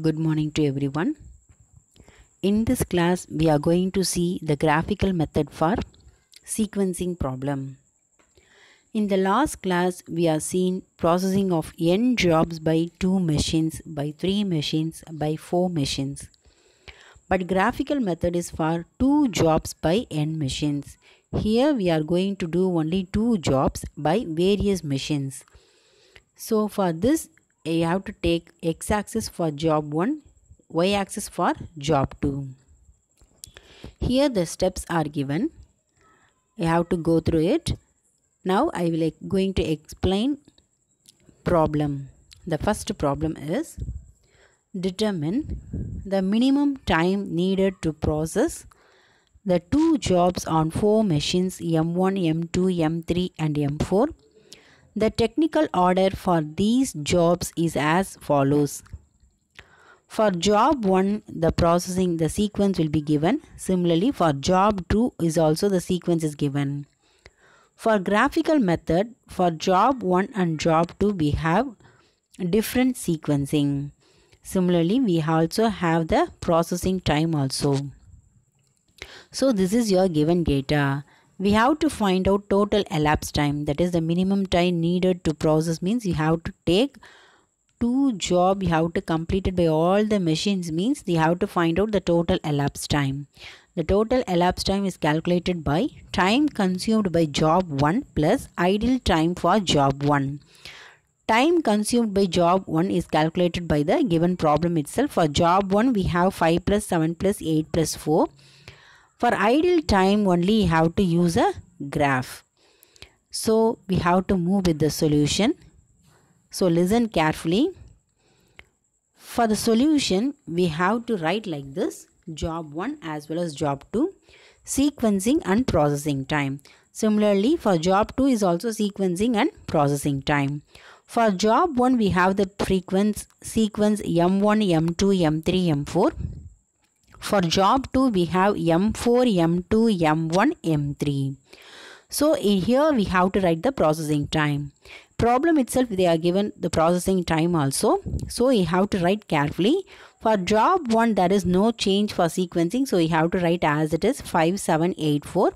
Good morning to everyone. In this class, we are going to see the graphical method for sequencing problem. In the last class, we are seeing processing of n jobs by 2 machines, by 3 machines, by 4 machines. But graphical method is for 2 jobs by n machines. Here we are going to do only 2 jobs by various machines. So for this, you have to take x-axis for job 1, y-axis for job 2. Here the steps are given. You have to go through it. Now I will going to explain problem. The first problem is determine the minimum time needed to process the 2 jobs on 4 machines M1, M2, M3 and M4. The technical order for these jobs is as follows. For job 1, the sequence will be given. Similarly, for job 2 is also the sequence is given. For graphical method, for job 1 and job 2, we have different sequencing. Similarly, we also have the processing time also. So this is your given data. We have to find out total elapsed time. That is the minimum time needed to process means you have to take 2 jobs, you have to complete it by all the machines means you have to find out the total elapsed time. The total elapsed time is calculated by time consumed by job 1 plus idle time for job 1. Time consumed by job 1 is calculated by the given problem itself. For job 1 we have 5 plus 7 plus 8 plus 4. For idle time only you have to use a graph. So we have to move with the solution. So listen carefully. For the solution we have to write like this: job 1 as well as job 2, sequencing and processing time. Similarly for job 2 is also sequencing and processing time. For job 1 we have the sequence M1, M2, M3, M4. For job 2 we have M4, M2, M1, M3. So here we have to write the processing time. Problem itself they are given the processing time also. So you have to write carefully. For job 1 there is no change for sequencing. So you have to write as it is 5, 7, 8, 4.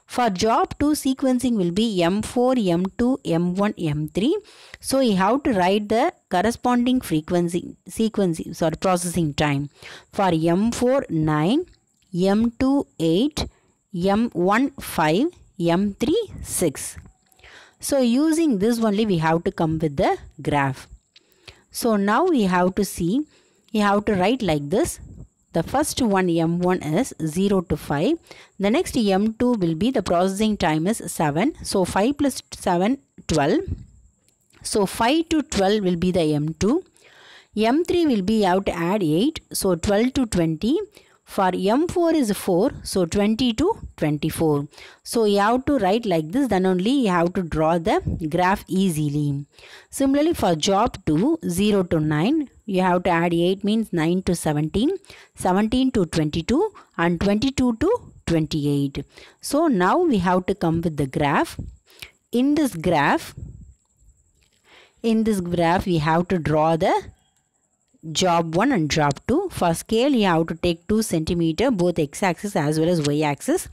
For job 2 sequencing will be M4, M2, M1, M3. So you have to write the corresponding processing time. For M4 9, M2 8, M1 5, M3 6. So using this only we have to come with the graph. So now we have to see, you have to write like this. The first one M1 is 0 to 5. The next M2 will be the processing time is 7. So 5 plus 7, 12. So 5 to 12 will be the M2. M3 will be, you have to add 8. So 12 to 20. For M4 is 4. So 20 to 24. So you have to write like this. Then only you have to draw the graph easily. Similarly for job 2, 0 to 9. You have to add 8 means 9 to 17. 17 to 22. And 22 to 28. So now we have to come with the graph. In this graph we have to draw the job 1 and job 2. For scale you have to take 2 cm both x-axis as well as y-axis.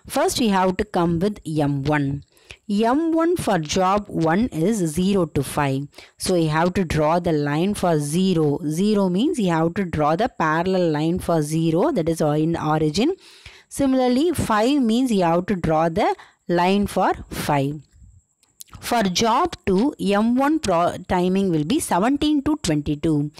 First we have to come with M1. M1 for job 1 is 0 to 5. So you have to draw the line for 0. 0 means you have to draw the parallel line for 0, that is in origin. Similarly 5 means you have to draw the line for 5. For job 2, M1 timing will be 17 to 22.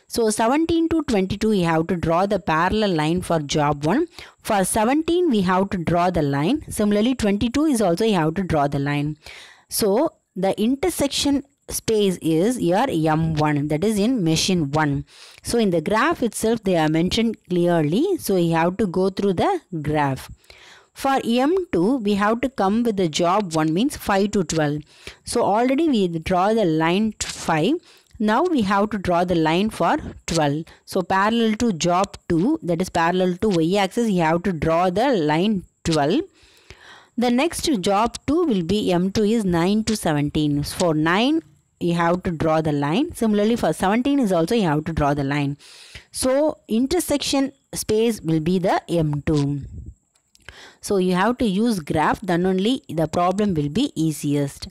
So 17 to 22 you have to draw the parallel line for job 1. For 17 we have to draw the line. Similarly 22 is also you have to draw the line. So the intersection space is your M1, that is in machine 1. So in the graph itself they are mentioned clearly. So you have to go through the graph. For M2 we have to come with the job 1 means 5 to 12. So already we draw the line to 5. Now we have to draw the line for 12. So parallel to job 2, that is parallel to y-axis, you have to draw the line 12. The next job 2 will be M2 is 9 to 17. For 9 you have to draw the line. Similarly for 17 is also you have to draw the line. So intersection space will be the M2. So you have to use graph, then only the problem will be easiest.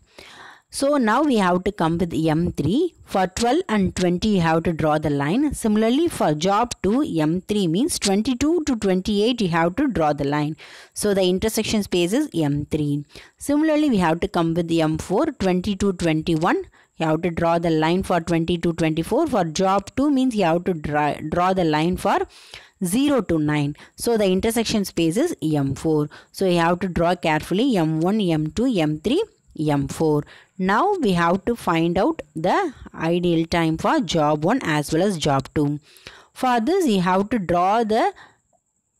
So now we have to come with M3. For 12 and 20 you have to draw the line. Similarly for job 2, M3 means 22 to 28 you have to draw the line. So the intersection space is M3. Similarly we have to come with M4, 20 to 21. You have to draw the line for 20 to 24. For job 2 means you have to draw the line for 0 to 9. So the intersection space is M4. So you have to draw carefully M1, M2, M3, M4. Now we have to find out the ideal time for job 1 as well as job 2. For this you have to draw the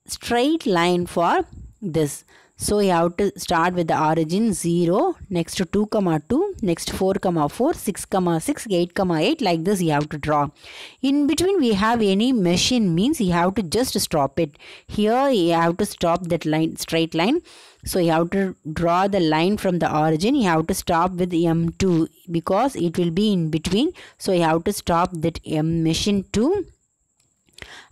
straight line for this. So you have to start with the origin 0, next 2, 2, next 4, 4, 6, 6, 8, 8, like this you have to draw. In between we have any machine means you have to just stop it. Here you have to stop that line, straight line. So you have to draw the line from the origin. You have to stop with M2 because it will be in between. So you have to stop that machine 2.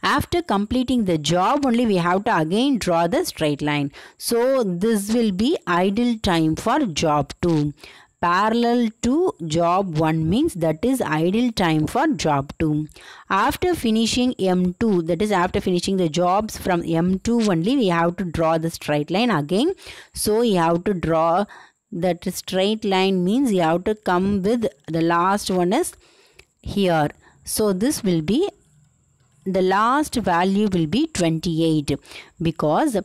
After completing the job only we have to again draw the straight line. So this will be idle time for job 2. Parallel to job 1 means that is idle time for job 2. After finishing M2, that is after finishing the jobs from M2 only we have to draw the straight line again. So you have to draw that straight line means you have to come with the last one is here. So this will be the last value will be 28 because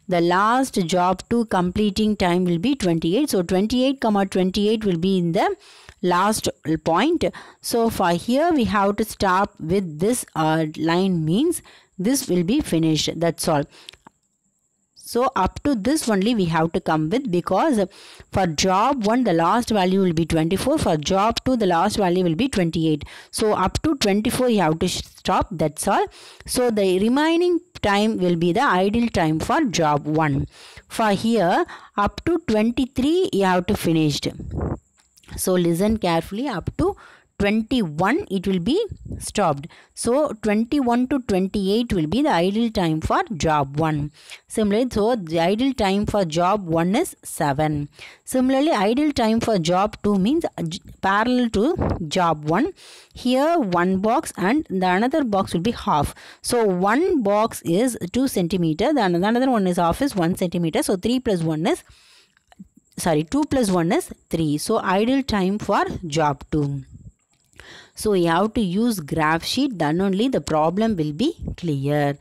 the last job 2 completing time will be 28. So 28, 28 will be in the last point. So for here we have to start with this line means this will be finished. That's all. So up to this only we have to come with because for job 1 the last value will be 24. For job 2 the last value will be 28. So up to 24 you have to stop. That's all. So the remaining time will be the idle time for job 1. For here up to 23 you have to finish. So listen carefully, up to 21 it will be stopped. So 21 to 28 will be the idle time for job 1. Similarly, so the idle time for job 1 is 7. Similarly, idle time for job 2 means parallel to job 1. Here one box and the another box will be half. So one box is 2 centimeter, the another one is half is 1 centimeter. So 2 plus 1 is 3. So idle time for job 2. So you have to use graph sheet, then only the problem will be clear.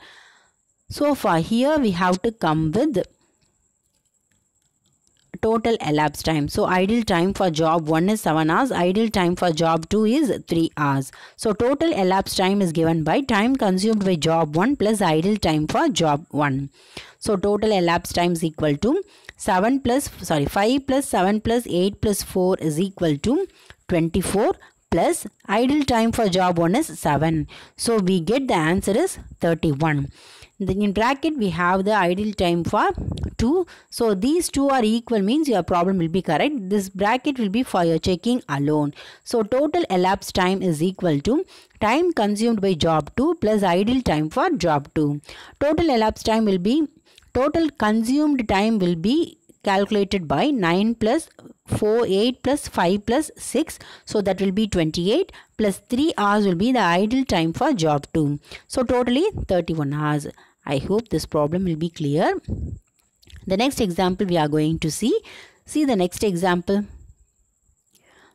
So for here we have to come with total elapsed time. So idle time for job 1 is 7 hours, idle time for job 2 is 3 hours. So total elapsed time is given by time consumed by job 1 plus idle time for job 1. So total elapsed time is equal to 5 plus 7 plus 8 plus 4 is equal to 24 plus idle time for job 1 is 7. So we get the answer is 31. Then in bracket we have the idle time for 2. So these two are equal means your problem will be correct. This bracket will be for your checking alone. So total elapsed time is equal to time consumed by job 2 plus idle time for job 2. Total elapsed time will be, total consumed time will be calculated by 9 plus 4, 8 plus 5 plus 6. So that will be 28 plus 3 hours will be the idle time for job 2. So totally 31 hours. I hope this problem will be clear. The next example we are going to see. See the next example.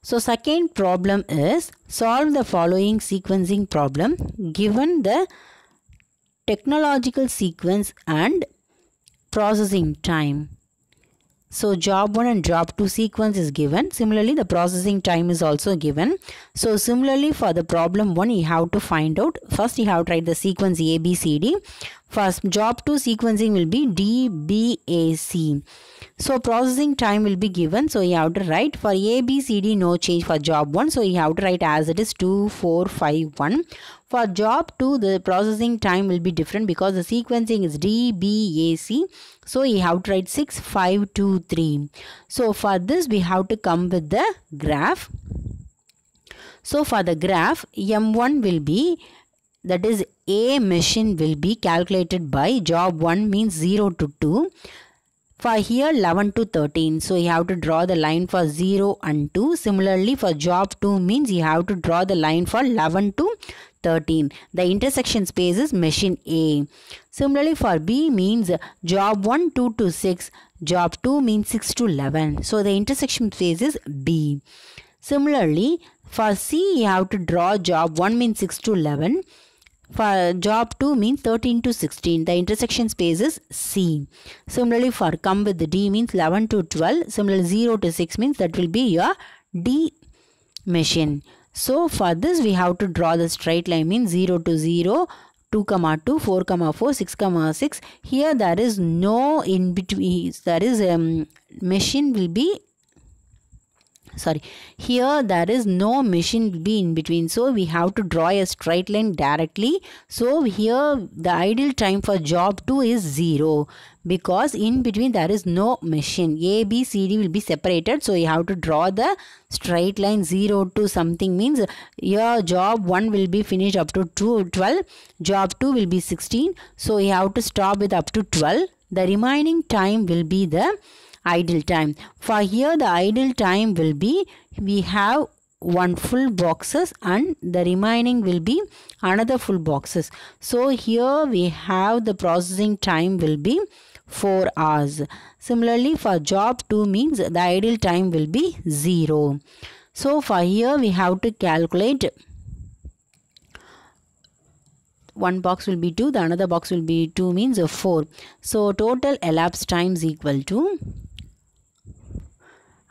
So second problem is solve the following sequencing problem given the technological sequence and processing time. So job 1 and job 2 sequence is given. Similarly, the processing time is also given. So similarly, for the problem 1, you have to find out. First, you have to write the sequence A, B, C, D. First, job 2 sequencing will be D, B, A, C. So processing time will be given. So you have to write for A, B, C, D, no change for job 1. So you have to write as it is 2, 4, 5, 1. For job 2, the processing time will be different because the sequencing is D, B, A, C. So you have to write 6, 5, 2, 3. So for this, we have to come with the graph. So for the graph, M1 will be, that is A machine will be calculated by job 1 means 0 to 2. For here 11 to 13. So you have to draw the line for 0 and 2. Similarly for job 2 means you have to draw the line for 11 to 13. The intersection space is machine A. Similarly for B means job 1 2 to 6. Job 2 means 6 to 11. So the intersection space is B. Similarly for C you have to draw job 1 means 6 to 11. For job 2 means 13 to 16. The intersection space is C. Similarly for come with the D means 11 to 12. Similarly 0 to 6 means that will be your D machine. So for this we have to draw the straight line means 0 to 0, 2 comma 2, 4 comma 4, 6 comma 6. Here there is no in between. There is machine will be, sorry, here there is no machine will be in between, so we have to draw a straight line directly. So here the ideal time for job 2 is 0 because in between there is no machine. A, B, C, D will be separated, so you have to draw the straight line 0 to something means your job 1 will be finished up to 12, job 2 will be 16, so you have to stop with up to 12. The remaining time will be the idle time. For here the idle time will be, we have one full boxes and the remaining will be another full boxes. So here we have the processing time will be 4 hours. Similarly for job 2 means the idle time will be 0. So for here we have to calculate, one box will be 2, the another box will be 2 means 4. So total elapsed time is equal to,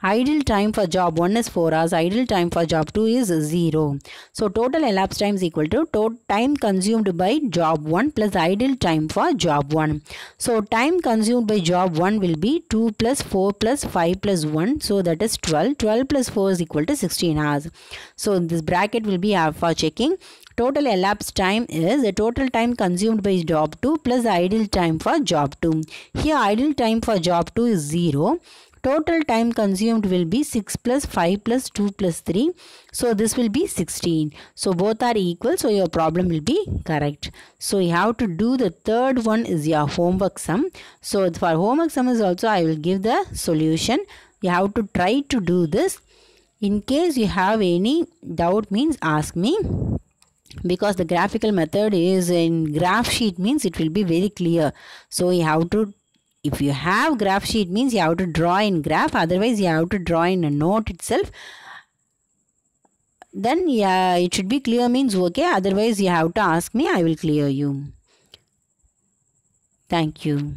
idle time for job 1 is 4 hours, idle time for job 2 is 0. So total elapsed time is equal to time consumed by job 1 plus idle time for job 1. So time consumed by job 1 will be 2 plus 4 plus 5 plus 1. So that is 12. 12 plus 4 is equal to 16 hours. So this bracket will be for checking. Total elapsed time is the total time consumed by job 2 plus idle time for job 2. Here idle time for job 2 is 0. Total time consumed will be 6 plus 5 plus 2 plus 3. So this will be 16. So both are equal. So your problem will be correct. So you have to do the third one is your homework sum. So for homework sum is also I will give the solution. You have to try to do this. In case you have any doubt means ask me. Because the graphical method is in graph sheet means it will be very clear. So you have to, if you have graph sheet means you have to draw in graph, otherwise you have to draw in a note itself. Then yeah, it should be clear means okay, otherwise you have to ask me, I will clear you. Thank you.